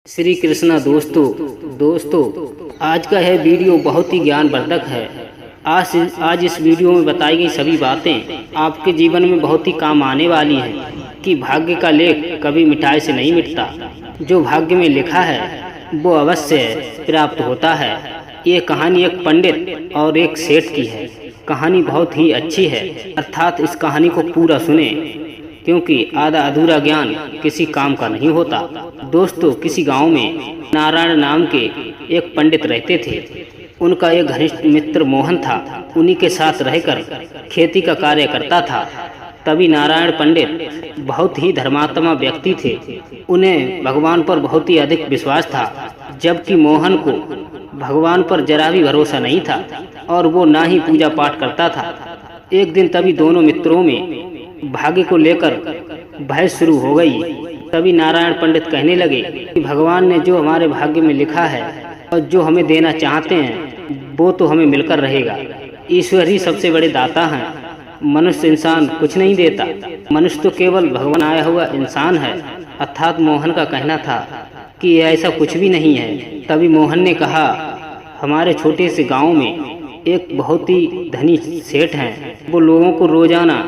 श्री कृष्णा दोस्तों आज का यह वीडियो बहुत ही ज्ञानवर्धक है। आज इस वीडियो में बताई गई सभी बातें आपके जीवन में बहुत ही काम आने वाली हैं कि भाग्य का लेख कभी मिटाई से नहीं मिटता। जो भाग्य में लिखा है वो अवश्य प्राप्त होता है। ये कहानी एक पंडित और एक सेठ की है। कहानी बहुत ही अच्छी है, अर्थात इस कहानी को पूरा सुने क्योंकि आधा अधूरा ज्ञान किसी काम का नहीं होता। दोस्तों, किसी गांव में नारायण नाम के एक पंडित रहते थे। उनका एक घनिष्ठ मित्र मोहन था। उन्हीं के साथ रहकर खेती का कार्य करता था। तभी नारायण पंडित बहुत ही धर्मात्मा व्यक्ति थे। उन्हें भगवान पर बहुत ही अधिक विश्वास था, जबकि मोहन को भगवान पर जरा भी भरोसा नहीं था और वो ना ही पूजा पाठ करता था। एक दिन तभी दोनों मित्रों में भाग्य को लेकर बहस शुरू हो गई। तभी नारायण पंडित कहने लगे कि भगवान ने जो हमारे भाग्य में लिखा है और जो हमें देना चाहते हैं वो तो हमें मिलकर रहेगा। ईश्वर ही सबसे बड़े दाता हैं। मनुष्य इंसान कुछ नहीं देता। मनुष्य तो केवल भगवान आया हुआ इंसान है। अर्थात मोहन का कहना था कि ऐसा कुछ भी नहीं है। तभी मोहन ने कहा, हमारे छोटे से गाँव में एक बहुत ही धनी सेठ हैं। वो लोगों को रोजाना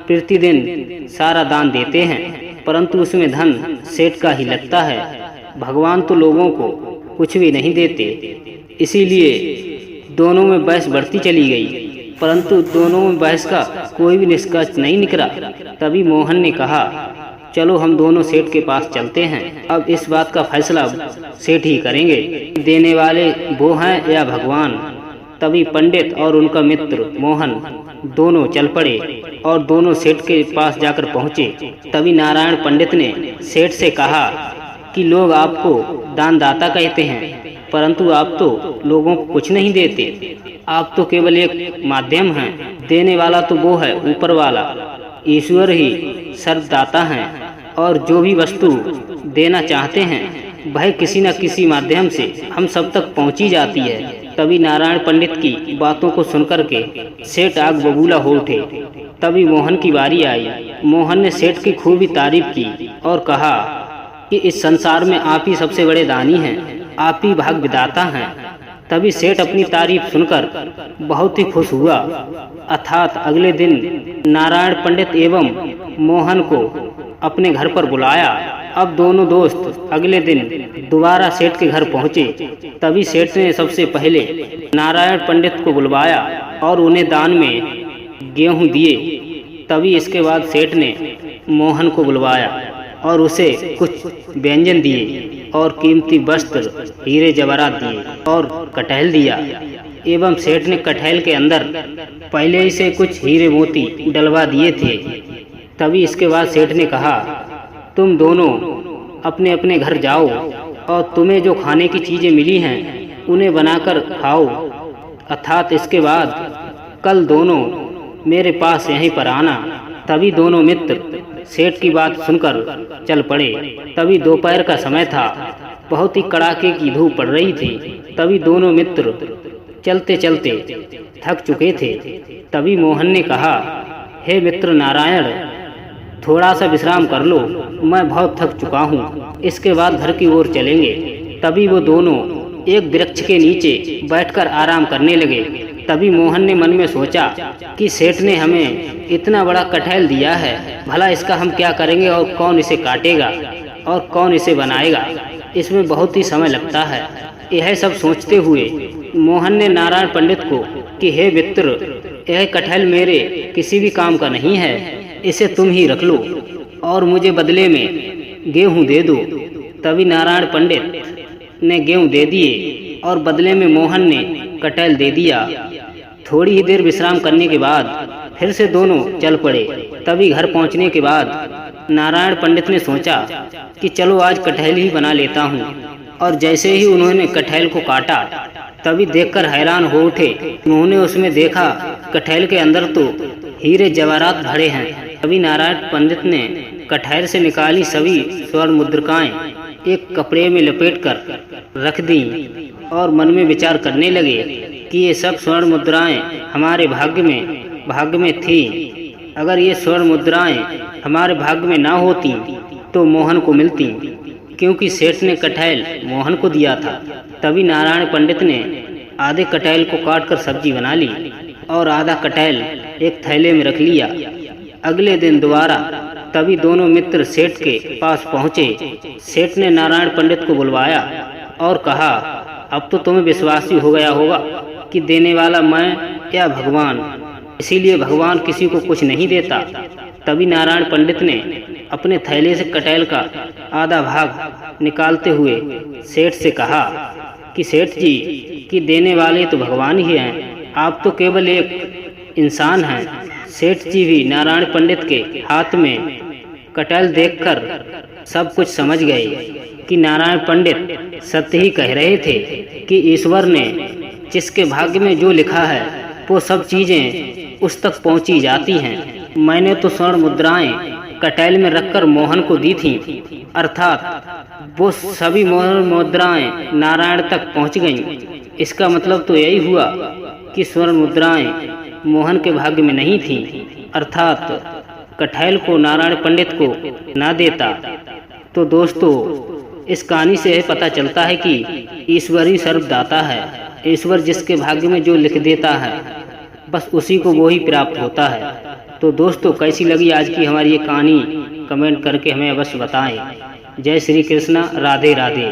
प्रतिदिन सारा दान देते हैं, परंतु उसमें धन सेठ का ही लगता है। भगवान तो लोगों को कुछ भी नहीं देते। इसीलिए दोनों में बहस बढ़ती चली गई, परंतु दोनों में बहस का कोई भी निष्कर्ष नहीं निकला। तभी मोहन ने कहा, चलो हम दोनों सेठ के पास चलते हैं। अब इस बात का फैसला सेठ ही करेंगे, देने वाले वो हैं या भगवान। तभी पंडित और उनका मित्र मोहन दोनों चल पड़े और दोनों सेठ के पास जाकर पहुंचे। तभी नारायण पंडित ने सेठ से कहा कि लोग आपको दानदाता कहते हैं, परंतु आप तो लोगों को कुछ नहीं देते। आप तो केवल एक माध्यम हैं। देने वाला तो वो है ऊपर वाला। ईश्वर ही सर्वदाता हैं और जो भी वस्तु देना चाहते हैं वह किसी न किसी माध्यम से हम सब तक पहुंची जाती है। तभी नारायण पंडित की बातों को सुनकर के सेठ आग बबूला हो उठे। तभी मोहन की बारी आई। मोहन ने सेठ की खूब तारीफ की और कहा कि इस संसार में आप ही सबसे बड़े दानी हैं, आप ही भाग्य विधाता हैं। तभी सेठ अपनी तारीफ सुनकर बहुत ही खुश हुआ। अर्थात अगले दिन नारायण पंडित एवं मोहन को अपने घर पर बुलाया। अब दोनों दोस्त अगले दिन दोबारा सेठ के घर पहुंचे। तभी सेठ ने सबसे पहले नारायण पंडित को बुलवाया और उन्हें दान में गेहूं दिए। तभी इसके बाद सेठ ने मोहन को बुलवाया और उसे कुछ व्यंजन दिए और कीमती वस्त्र, हीरे जवाहरात दिए और कटहल दिया। एवं सेठ ने कटहल के अंदर पहले ही से कुछ हीरे मोती डलवा दिए थे। तभी इसके बाद सेठ ने कहा, तुम दोनों अपने अपने घर जाओ और तुम्हें जो खाने की चीजें मिली हैं उन्हें बनाकर खाओ। अर्थात इसके बाद कल दोनों मेरे पास यहीं पर आना। तभी दोनों मित्र सेठ की बात सुनकर चल पड़े। तभी दोपहर का समय था। बहुत ही कड़ाके की धूप पड़ रही थी। तभी दोनों मित्र चलते चलते थक चुके थे। तभी मोहन ने कहा, हे मित्र नारायण, थोड़ा सा विश्राम कर लो, मैं बहुत थक चुका हूँ। इसके बाद घर की ओर चलेंगे। तभी वो दोनों एक वृक्ष के नीचे बैठकर आराम करने लगे। तभी मोहन ने मन में सोचा कि सेठ ने हमें इतना बड़ा कटहल दिया है, भला इसका हम क्या करेंगे और कौन इसे काटेगा और कौन इसे बनाएगा। इसमें बहुत ही समय लगता है। यह सब सोचते हुए मोहन ने नारायण पंडित को कि हे मित्र, यह कटहल मेरे किसी भी काम का नहीं है, इसे तुम ही रख लो और मुझे बदले में गेहूं दे दो। तभी नारायण पंडित ने गेहूं दे दिए और बदले में मोहन ने कटहल दे दिया। थोड़ी ही देर विश्राम करने के बाद फिर से दोनों चल पड़े। तभी घर पहुंचने के बाद नारायण पंडित ने सोचा कि चलो आज कटहल ही बना लेता हूँ। और जैसे ही उन्होंने कटहल को काटा तभी देखकर हैरान हो उठे। उन्होंने उसमें देखा कटहल के अंदर तो हीरे जवाहरात भरे हैं। तभी नारायण पंडित ने कटहल से निकाली सभी स्वर्ण मुद्रिकाएं एक कपड़े में लपेटकर रख दी और मन में विचार करने लगे कि ये सब स्वर्ण मुद्राएं हमारे भाग्य में थी। अगर ये स्वर्ण मुद्राएं हमारे भाग्य में ना होती तो मोहन को मिलती। क्योंकि सेठ ने कटहल मोहन को दिया था। तभी नारायण पंडित ने आधे कटहल को काटकर सब्जी बना ली और आधा कटहल एक थैले में रख लिया। अगले दिन दोबारा तभी दोनों मित्र सेठ के पास पहुँचे। सेठ ने नारायण पंडित को बुलवाया और कहा, अब तो तुम्हें विश्वास ही हो गया होगा कि देने वाला मैं या भगवान, इसीलिए भगवान किसी को कुछ नहीं देता। तभी नारायण पंडित ने अपने थैले से कटहल का आधा भाग निकालते हुए सेठ से कहा कि सेठ जी, कि देने वाले तो भगवान ही हैं, आप तो केवल एक इंसान हैं। सेठ जी भी नारायण पंडित के हाथ में कटहल देखकर सब कुछ समझ गए कि नारायण पंडित सत्य ही कह रहे थे कि ईश्वर ने जिसके भाग्य में जो लिखा है वो सब चीजें उस तक पहुंची जाती हैं। मैंने तो स्वर्ण मुद्राएं कटहल में रखकर मोहन को दी थी, अर्थात वो सभी मुद्राएं नारायण तक पहुंच गईं। इसका मतलब तो यही हुआ कि स्वर्ण मुद्राएं मोहन के भाग्य में नहीं थी, अर्थात कटहल को नारायण पंडित को ना देता। तो दोस्तों, इस कहानी से पता चलता है कि ईश्वर ही सर्वदाता है। ईश्वर जिसके भाग्य में जो लिख देता है बस उसी को वो ही प्राप्त होता है। तो दोस्तों, कैसी लगी आज की हमारी ये कहानी, कमेंट करके हमें अवश्य बताएं। जय श्री कृष्णा, राधे राधे।